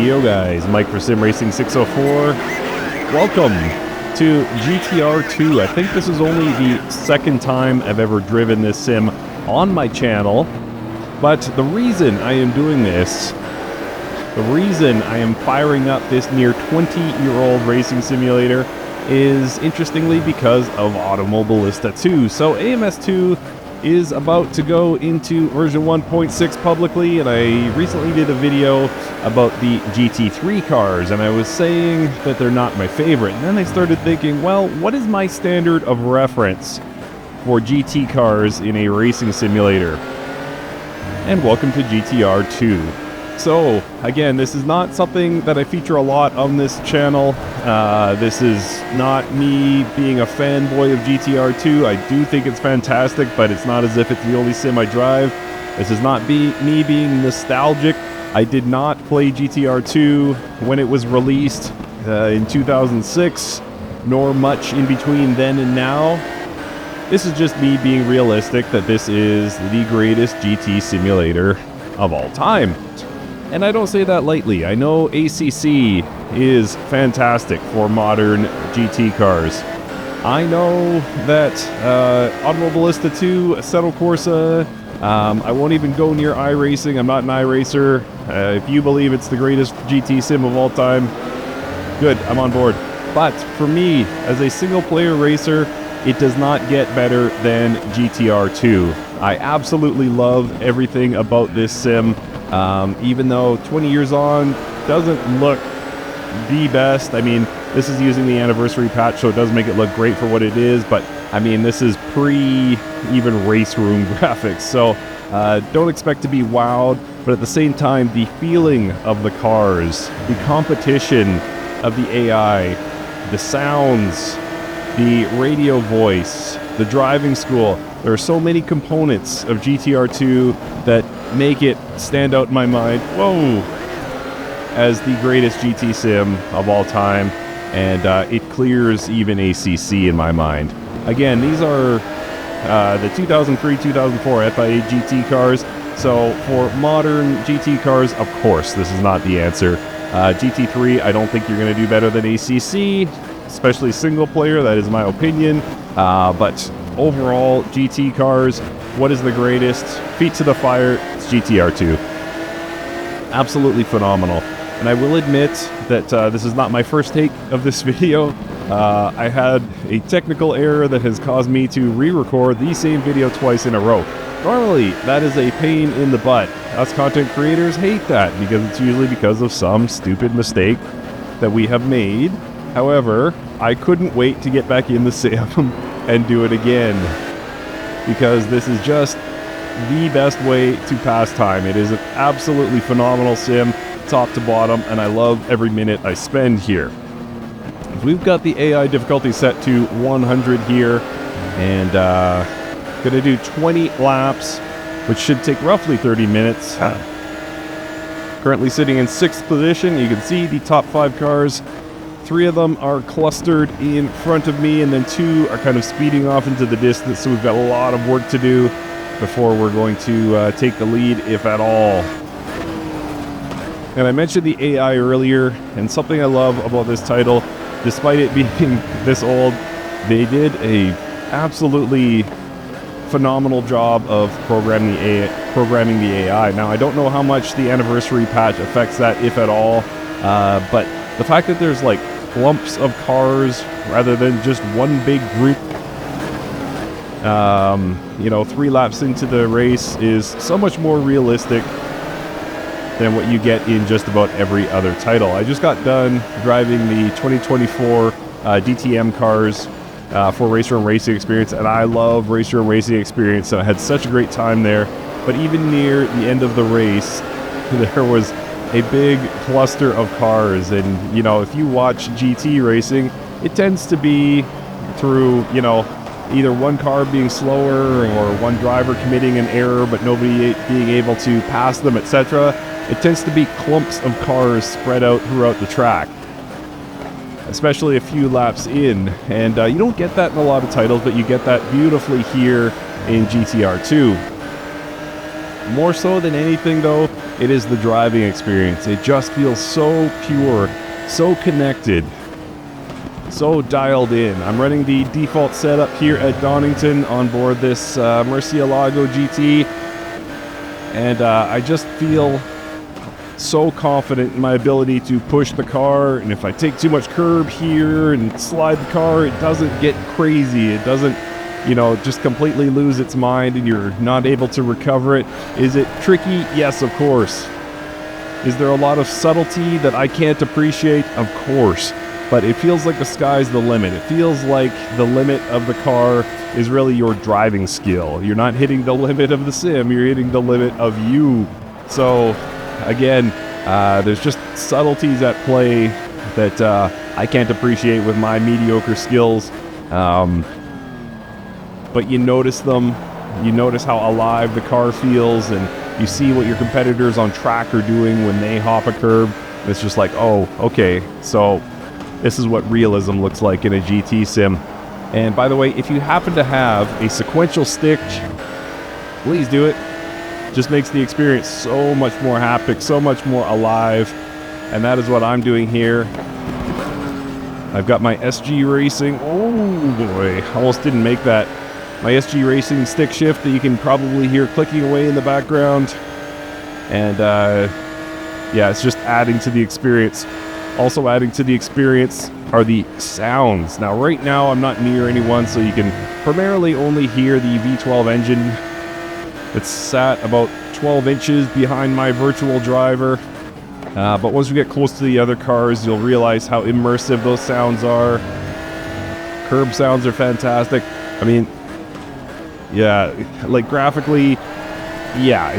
Yo guys, Mike for Sim Racing 604. Welcome to GTR 2. I think this is only the second time I've ever driven this sim on my channel. But the reason I am doing this, the reason I am firing up this near 20-year-old racing simulator is interestingly because of Automobilista 2. So AMS 2 is about to go into version 1.6 publicly, and I recently did a video about the GT3 cars, and I was saying that they're not my favorite. And then I started thinking, well, what is my standard of reference for GT cars in a racing simulator? And welcome to GTR 2. So, again, this is not something that I feature a lot on this channel. This is not me being a fanboy of GTR 2. I do think it's fantastic, but it's not as if it's the only sim I drive. This is not me being nostalgic. I did not play GTR 2 when it was released in 2006, nor much in between then and now. This is just me being realistic that this is the greatest GT simulator of all time. And I don't say that lightly. I know ACC is fantastic for modern GT cars. I know that Automobilista 2, Assetto Corsa, I won't even go near iRacing. I'm not an iRacer. If you believe it's the greatest GT sim of all time, good, I'm on board. But for me, as a single-player racer, it does not get better than GTR 2. I absolutely love everything about this sim. Even though 20 years on doesn't look the best. I mean, this is using the anniversary patch, so it does make it look great for what it is, but I mean, this is pre-even race room graphics, so don't expect to be wowed, but at the same time, the feeling of the cars, the competition of the AI, the sounds, the radio voice, the driving school, there are so many components of GTR 2 that make it stand out in my mind, whoa, as the greatest GT sim of all time, and it clears even ACC in my mind. Again, these are the 2003-2004 FIA GT cars, so for modern GT cars, of course, this is not the answer. GT3, I don't think you're going to do better than ACC, especially single player, that is my opinion, but overall, GT cars, what is the greatest? Feet to the fire, it's GTR 2. Absolutely phenomenal. And I will admit that this is not my first take of this video. I had a technical error that has caused me to re-record the same video twice in a row. Normally, that is a pain in the butt. Us content creators hate that because it's usually because of some stupid mistake that we have made. However, I couldn't wait to get back in the sim and do it again, because this is just the best way to pass time. It is an absolutely phenomenal sim, top to bottom, and I love every minute I spend here. We've got the AI difficulty set to 100 here, and gonna do 20 laps, which should take roughly 30 minutes. Currently sitting in 6th position. You can see the top 5 cars. 3 of them are clustered in front of me, and then 2 are kind of speeding off into the distance, so we've got a lot of work to do before we're going to take the lead, if at all. And I mentioned the AI earlier, and something I love about this title, despite it being this old, they did a absolutely phenomenal job of programming the AI. Now, I don't know how much the anniversary patch affects that, if at all, but the fact that there's like clumps of cars rather than just one big group, 3 laps into the race is so much more realistic than what you get in just about every other title. I just got done driving the 2024 DTM cars for Racer and Racing Experience, and I love Racer and Racing Experience, so I had such a great time there. But even near the end of the race, there was a big cluster of cars, and if you watch GT racing, it tends to be through either one car being slower or one driver committing an error but nobody being able to pass them, etc. It tends to be clumps of cars spread out throughout the track, especially a few laps in, and you don't get that in a lot of titles, but you get that beautifully here in GTR 2. More so than anything, though, it is the driving experience. It just feels so pure, so connected, so dialed in. I'm running the default setup here at Donington on board this Murcielago GT, and I just feel so confident in my ability to push the car, and if I take too much curb here and slide the car, it doesn't get crazy. It doesn't, just completely lose its mind and you're not able to recover it. Is it tricky? Yes, of course. Is there a lot of subtlety that I can't appreciate? Of course. But it feels like the sky's the limit. It feels like the limit of the car is really your driving skill. You're not hitting the limit of the sim, you're hitting the limit of you. So, again, there's just subtleties at play that I can't appreciate with my mediocre skills. But you notice them, you notice how alive the car feels, and you see what your competitors on track are doing when they hop a curb. It's just like, oh, okay, so this is what realism looks like in a GT sim. And by the way, if you happen to have a sequential stick, please do it. Just makes the experience so much more haptic, so much more alive. And that is what I'm doing here. I've got my SG Racing. Oh boy, almost didn't make that. My SG Racing stick shift that you can probably hear clicking away in the background. And yeah, it's just adding to the experience. Also adding to the experience are the sounds. Now right now I'm not near anyone, so you can primarily only hear the V12 engine. It's sat about 12 inches behind my virtual driver. But once we get close to the other cars, you'll realize how immersive those sounds are. Curb sounds are fantastic. I mean, yeah, like graphically, yeah,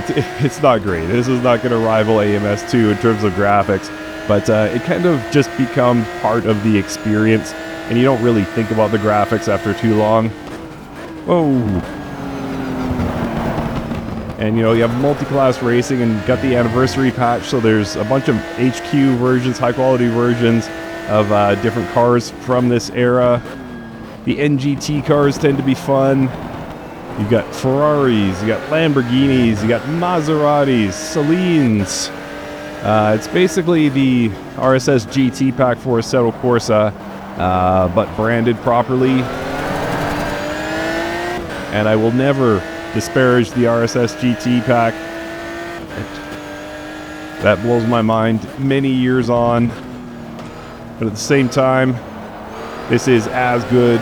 it's not great. This is not going to rival AMS2 in terms of graphics, but it kind of just becomes part of the experience, and you don't really think about the graphics after too long. Whoa. And you have multi-class racing and got the anniversary patch, so there's a bunch of HQ versions, high-quality versions of different cars from this era. The NGT cars tend to be fun. You've got Ferraris, you got Lamborghinis, you got Maseratis, Salines. It's basically the RSS GT pack for Assetto Corsa, but branded properly. And I will never disparage the RSS GT pack. That blows my mind many years on. But at the same time, this is as good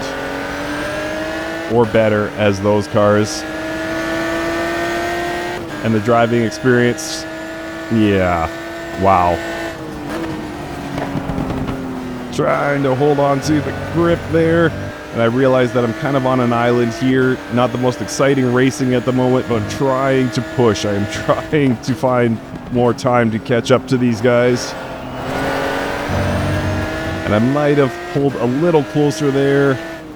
or better as those cars. And the driving experience, yeah, wow. Trying to hold on to the grip there, and I realize that I'm kind of on an island here. Not the most exciting racing at the moment, but I'm trying to push. I am trying to find more time to catch up to these guys. And I might have pulled a little closer there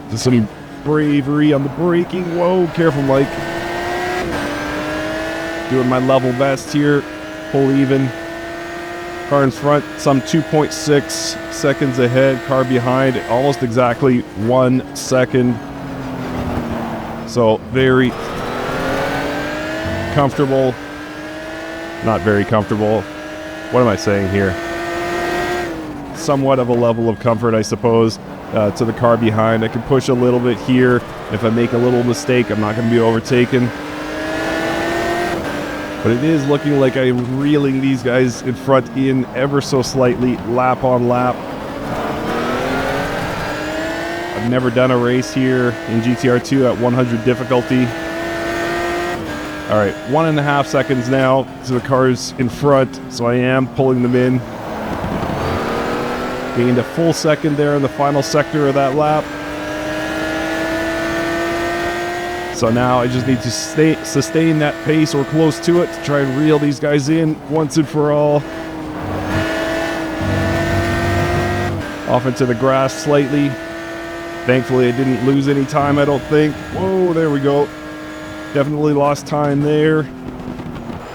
to some bravery on the braking. Whoa, careful, Mike. Doing my level best here. Pull even. Car in front, some 2.6 seconds ahead. Car behind, almost exactly 1 second. So very comfortable. Not very comfortable. What am I saying here? Somewhat of a level of comfort, I suppose, to the car behind. I can push a little bit here. If I make a little mistake, I'm not going to be overtaken. But it is looking like I'm reeling these guys in front in ever so slightly, lap on lap. I've never done a race here in GTR2 at 100 difficulty. All right, 1.5 seconds now to the cars in front, so I am pulling them in. Gained a full second there in the final sector of that lap. So now I just need to sustain that pace or close to it to try and reel these guys in once and for all. Off into the grass slightly. Thankfully I didn't lose any time, I don't think. Whoa, there we go. Definitely lost time there.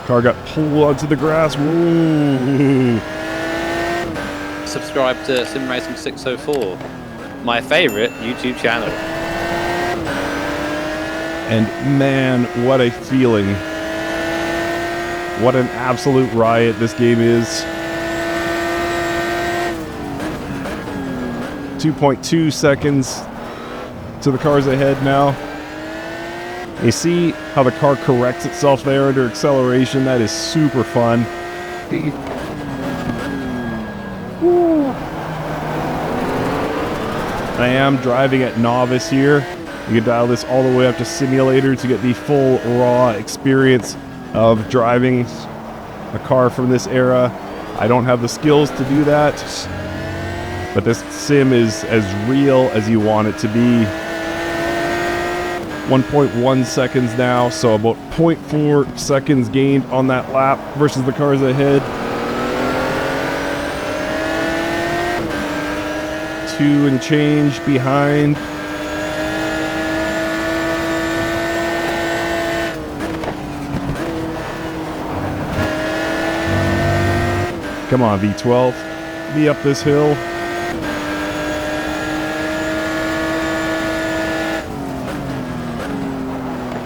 Car got pulled onto the grass. Whoa. Subscribe to Sim Racing 604, my favorite YouTube channel. And man, what a feeling What an absolute riot this game is. 2.2 seconds to the cars ahead now. You see how the car corrects itself there under acceleration? That is super fun. I am driving at novice here. You can dial this all the way up to simulator to get the full raw experience of driving a car from this era. I don't have the skills to do that, but this sim is as real as you want it to be. 1.1 seconds now, so about 0.4 seconds gained on that lap versus the cars ahead. 2 and change behind. Come on, V12. Be up this hill.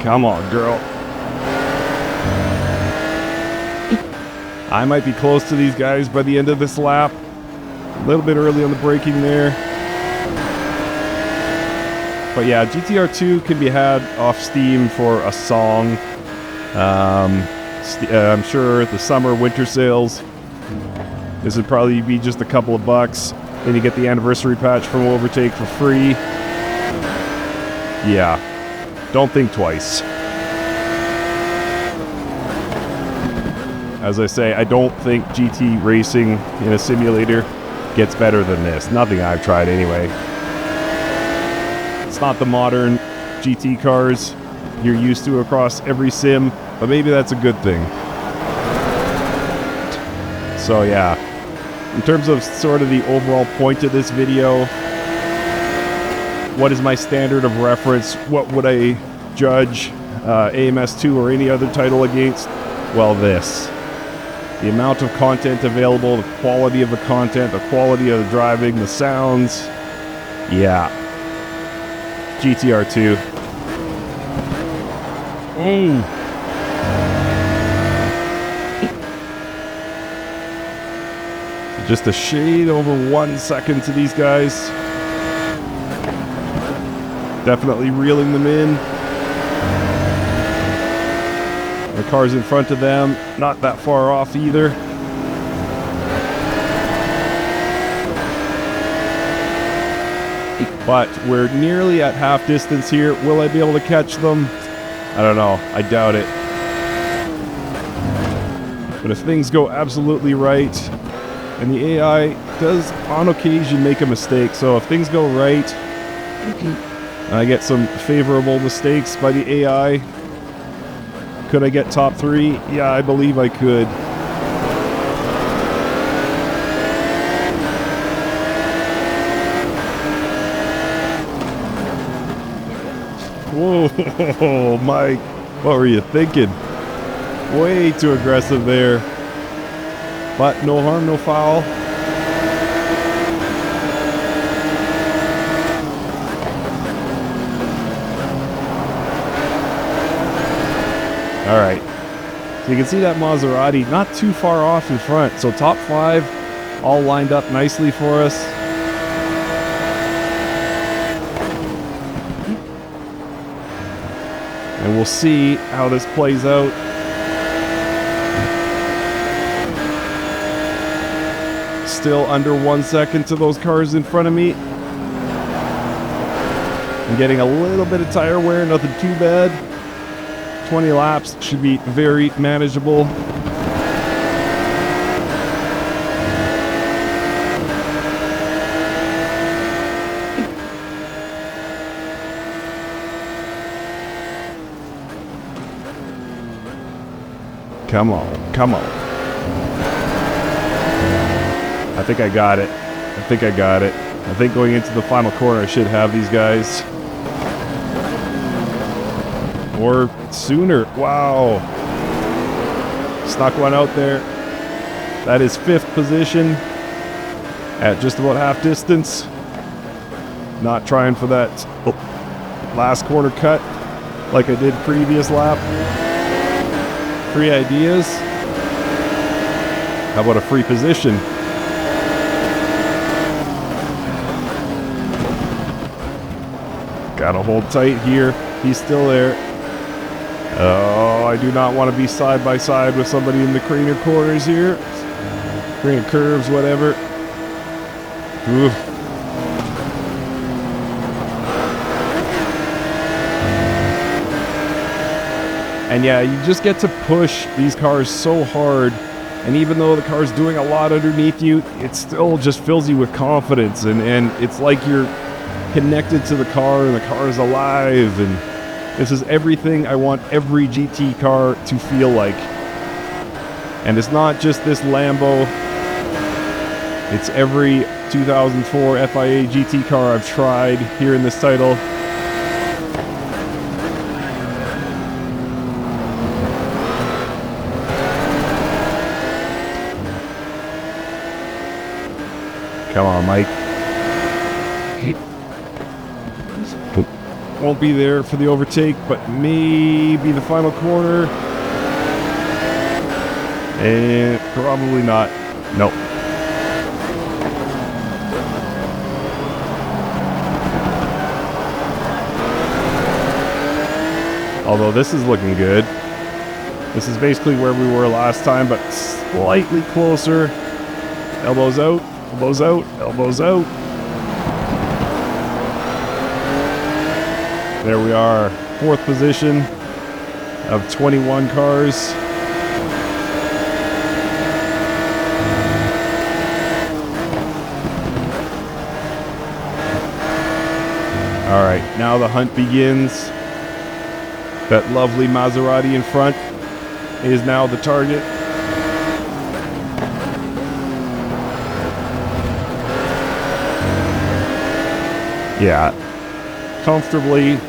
Come on, girl. I might be close to these guys by the end of this lap. A little bit early on the braking there. But yeah, GTR 2 can be had off Steam for a song. I'm sure the summer winter sales, this would probably be just a couple of bucks. Then you get the anniversary patch from Overtake for free. Yeah, don't think twice. As I say, I don't think GT racing in a simulator gets better than this. Nothing I've tried anyway. It's not the modern GT cars you're used to across every sim, but maybe that's a good thing. So yeah, in terms of sort of the overall point of this video, what is my standard of reference? What would I judge AMS2 or any other title against? Well, this. The amount of content available, the quality of the content, the quality of the driving, the sounds. Yeah. GTR 2. Just a shade over 1 second to these guys. Definitely reeling them in. The cars in front of them, not that far off either. But we're nearly at half distance here. Will I be able to catch them? I don't know. I doubt it. But if things go absolutely right, and the AI does on occasion make a mistake, so if things go right, and I get some favorable mistakes by the AI, could I get top 3? Yeah, I believe I could. Whoa, Mike, what were you thinking? Way too aggressive there. But no harm, no foul. All right. So you can see that Maserati not too far off in front. So top 5 all lined up nicely for us. And we'll see how this plays out. Still under 1 second to those cars in front of me. I'm getting a little bit of tire wear, nothing too bad. 20 laps should be very manageable. Come on, come on. I think I got it. I think I got it. I think going into the final corner, I should have these guys. Or sooner. Wow. Snuck one out there. That is 5th position at just about half distance. Not trying for that last corner cut like I did previous lap. 3 ideas. How about a free position? Gotta hold tight here. He's still there. Oh, I do not want to be side by side with somebody in the craner corners here. Craner curves, whatever. Oof. And yeah, you just get to push these cars so hard. And even though the car's doing a lot underneath you, it still just fills you with confidence. And it's like you're connected to the car and the car is alive. And this is everything I want every GT car to feel like. And it's not just this Lambo. It's every 2004 FIA GT car I've tried here in this title. Come on, Mike. Won't be there for the overtake, but maybe the final corner. And probably not. Nope. Although this is looking good. This is basically where we were last time, but slightly closer. Elbows out, elbows out, elbows out. There we are, 4th position of 21 cars. All right, now the hunt begins. That lovely Maserati in front is now the target. Yeah, comfortably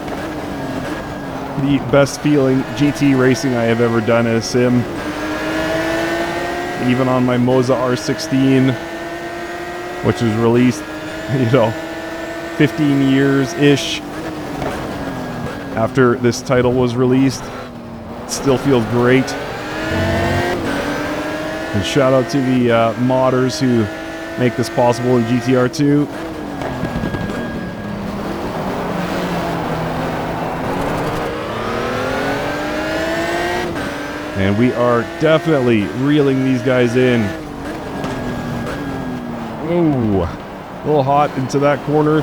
the best feeling GT racing I have ever done in a sim. Even on my Moza R16, which was released, 15 years-ish after this title was released. It still feels great. And shout out to the modders who make this possible in GTR2. And we are definitely reeling these guys in. Ooh, a little hot into that corner.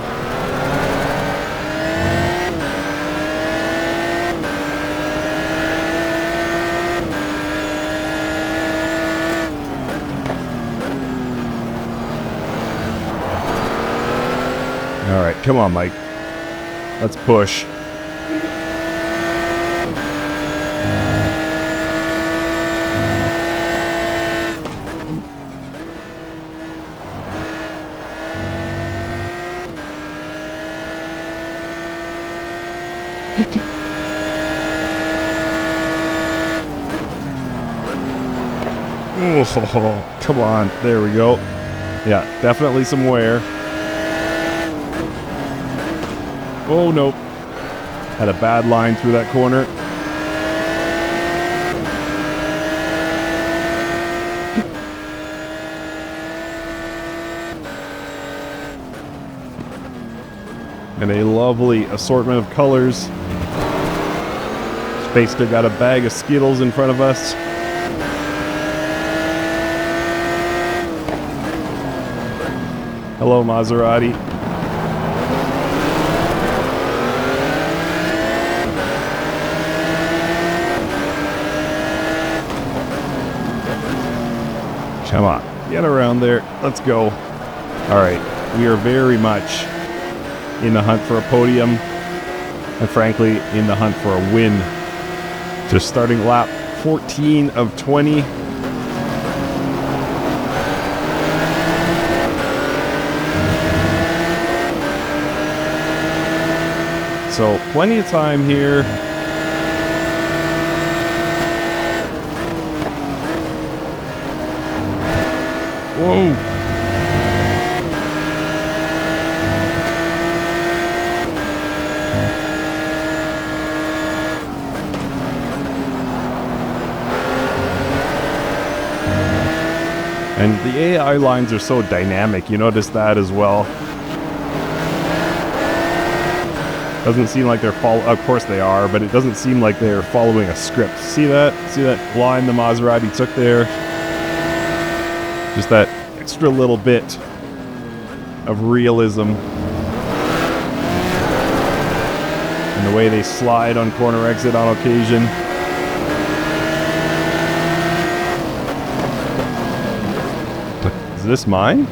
All right, come on, Mike. Let's push. Oh, come on. There we go. Yeah, definitely some wear. Oh, nope. Had a bad line through that corner. And a lovely assortment of colors. Just basically got a bag of Skittles in front of us. Hello, Maserati. Come on, get around there. Let's go. All right, we are very much in the hunt for a podium, and frankly, in the hunt for a win. Just starting lap 14 of 20. So plenty of time here. Whoa. And the AI lines are so dynamic. You notice that as well. Doesn't seem like they're of course they are, but it doesn't seem like they're following a script. See that? See that line the Maserati took there? Just that extra little bit of realism. And the way they slide on corner exit on occasion. Is this mine?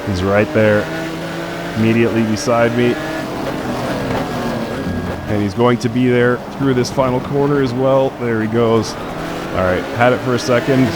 He's right there, immediately beside me. And he's going to be there through this final corner as well. There he goes. All right, had it for a second.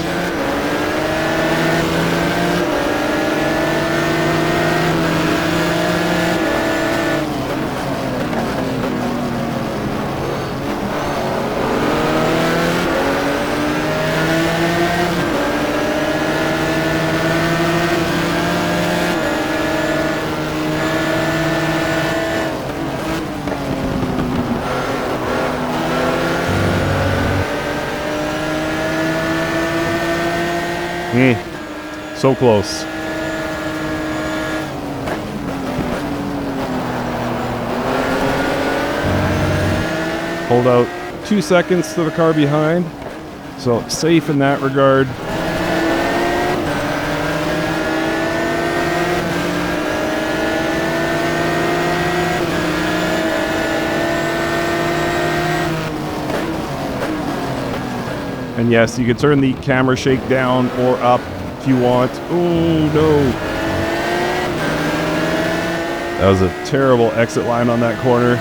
So close. Hold out 2 seconds to the car behind. So safe in that regard. And yes, you can turn the camera shake down or up if you want. Oh no. That was a terrible exit line on that corner.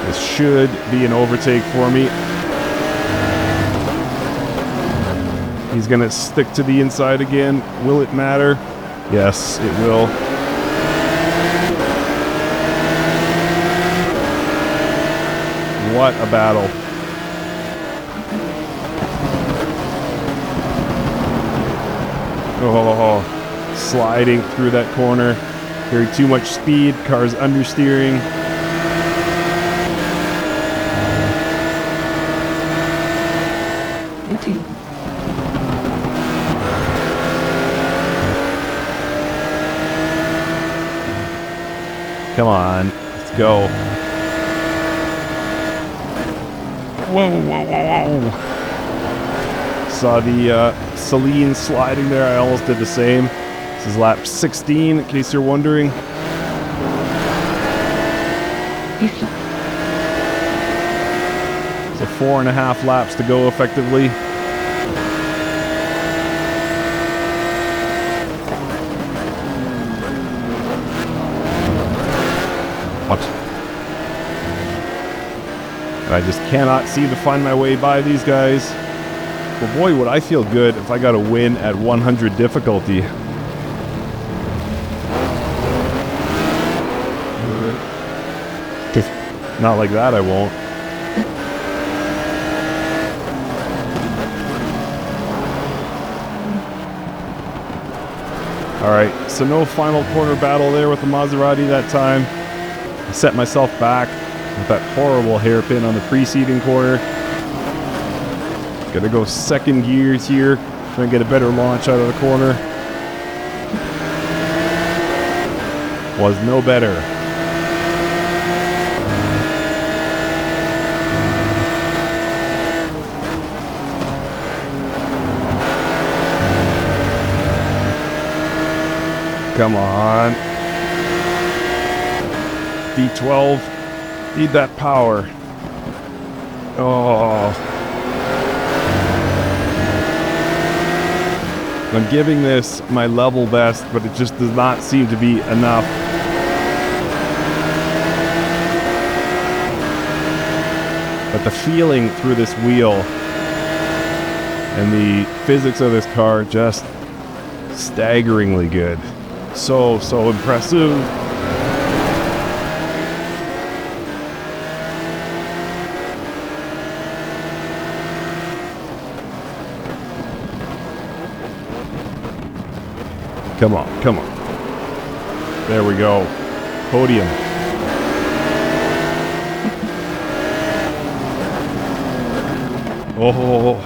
This should be an overtake for me. He's gonna stick to the inside again. Will it matter? Yes, it will. What a battle. Oh, sliding through that corner. Carried too much speed. Car's understeering. Come on, let's go. Whoa, whoa, whoa, whoa. Saw the Celine sliding there. I almost did the same. This is lap 16, in case you're wondering. So 4.5 laps to go effectively. What? I just cannot seem to find my way by these guys. But boy, would I feel good if I got a win at 100 difficulty. Not like that, I won't. Alright, so no final corner battle there with the Maserati that time. I set myself back with that horrible hairpin on the preceding corner. Gonna go second gears here, try and get a better launch out of the corner. Was no better. Come on. D12. Need that power. Oh. I'm giving this my level best, but it just does not seem to be enough. But the feeling through this wheel and the physics of this car just staggeringly good. So impressive. Come on, come on. There we go. Podium. Oh,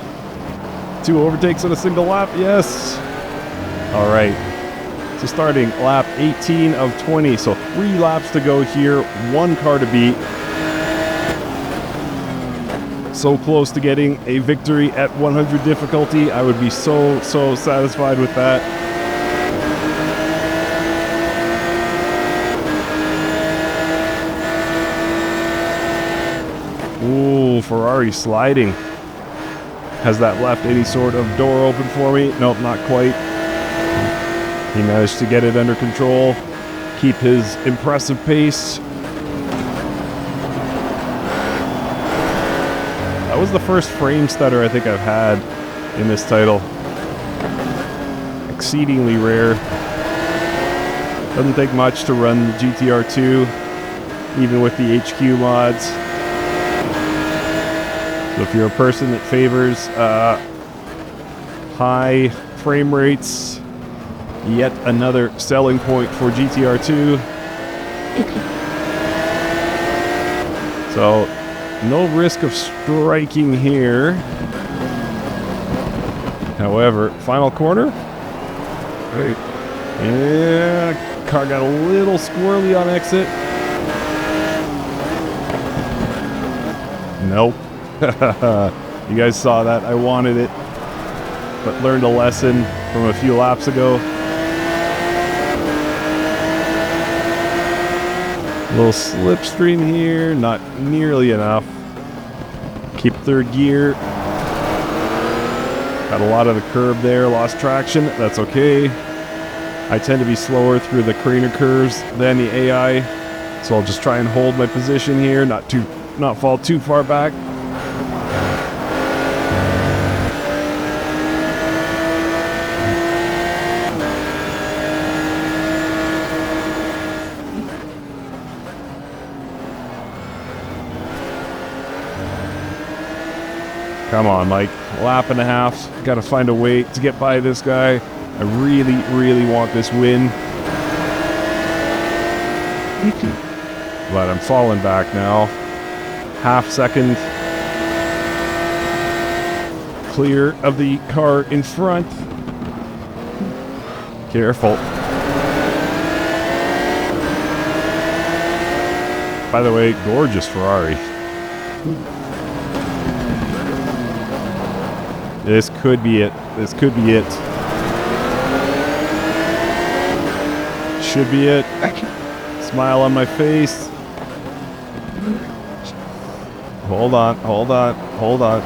2 overtakes in a single lap. Yes. All right. So starting lap 18 of 20. So 3 laps to go here. 1 car to beat. So close to getting a victory at 100 difficulty. I would be so satisfied with that. Ooh, Ferrari sliding. Has that left any sort of door open for me? Nope, not quite. He managed to get it under control, keep his impressive pace. That was the first frame stutter I think I've had in this title. Exceedingly rare. Doesn't take much to run GTR2, even with the HQ mods. So if you're a person that favors high frame rates, yet another selling point for GTR2. So no risk of striking here. However, final corner. Right. Yeah, car got a little squirrely on exit. Nope. You guys saw that. I wanted it, but learned a lesson from a few laps ago. A little slipstream here, not nearly enough. Keep 3rd gear. Got a lot of the curb there, lost traction. That's okay. I tend to be slower through the craner curves than the AI, so I'll just try and hold my position here, not fall too far back. Come on, Mike. Lap and a half. Got to find a way to get by this guy. I really want this win. But I'm falling back now. Half second. Clear of the car in front. Careful. By the way, gorgeous Ferrari. This could be it. This could be it. Should be it. Smile on my face. Hold on, hold on, hold on.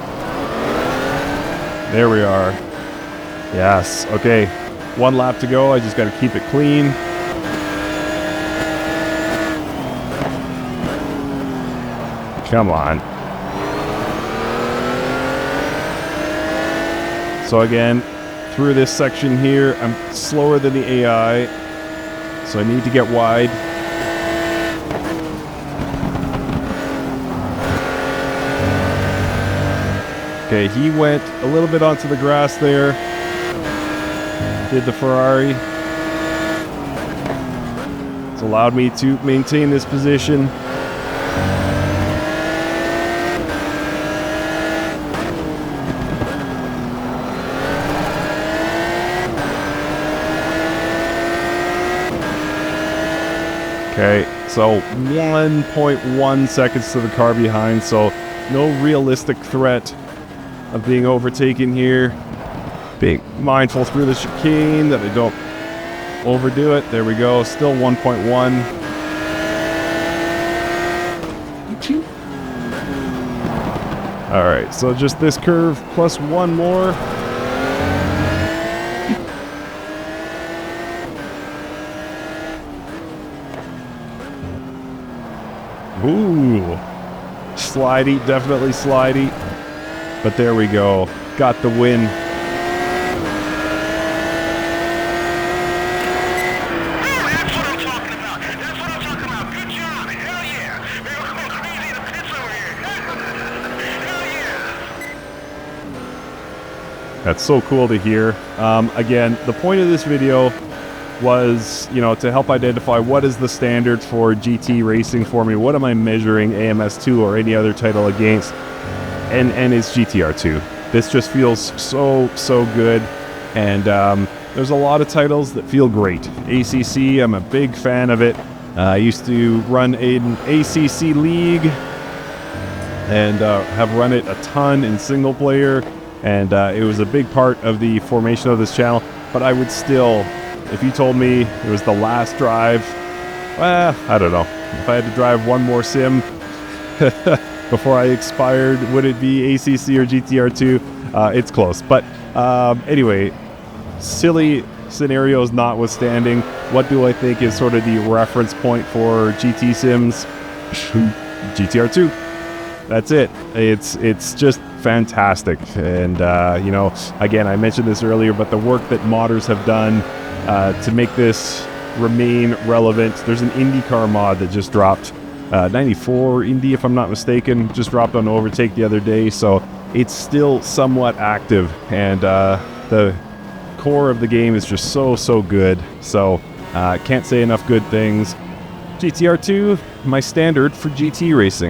There we are. Yes, okay. 1 lap to go. I just got to keep it clean. Come on. So again, through this section here, I'm slower than the AI, so I need to get wide. Okay, he went a little bit onto the grass there. Did the Ferrari. It's allowed me to maintain this position. Okay, so 1.1 seconds to the car behind, so no realistic threat of being overtaken here. Being mindful through the chicane that I don't overdo it. There we go, still 1.1. Alright, so just this curve plus 1 more. Ooh, slidey, definitely slidey. But there we go. Got the win. That's what I'm talking about. That's what I'm talking about. Good job. Hell yeah. Man, we're going crazy in the pits over here. Hell yeah. That's so cool to hear. Again, the point of this video was, you know, to help identify what is the standard for GT racing for me. What am I measuring AMS2 or any other title against? And it's GTR2. This just feels so good. And there's a lot of titles that feel great. ACC, I'm a big fan of it. I used to run an ACC league and have run it a ton in single player. And it was a big part of the formation of this channel. But I would still, if you told me it was the last drive, well, I don't know. If I had to drive one more sim before I expired, would it be ACC or GTR2? It's close. But anyway, silly scenarios notwithstanding, what do I think is sort of the reference point for GT sims? GTR2. That's it. It's just fantastic. And you know, again, I mentioned this earlier, but the work that modders have done to make this remain relevant. There's an IndyCar mod that just dropped, 94 Indy, if I'm not mistaken, just dropped on Overtake the other day, so it's still somewhat active, and the core of the game is just so good. So can't say enough good things. GTR2, my standard for GT racing.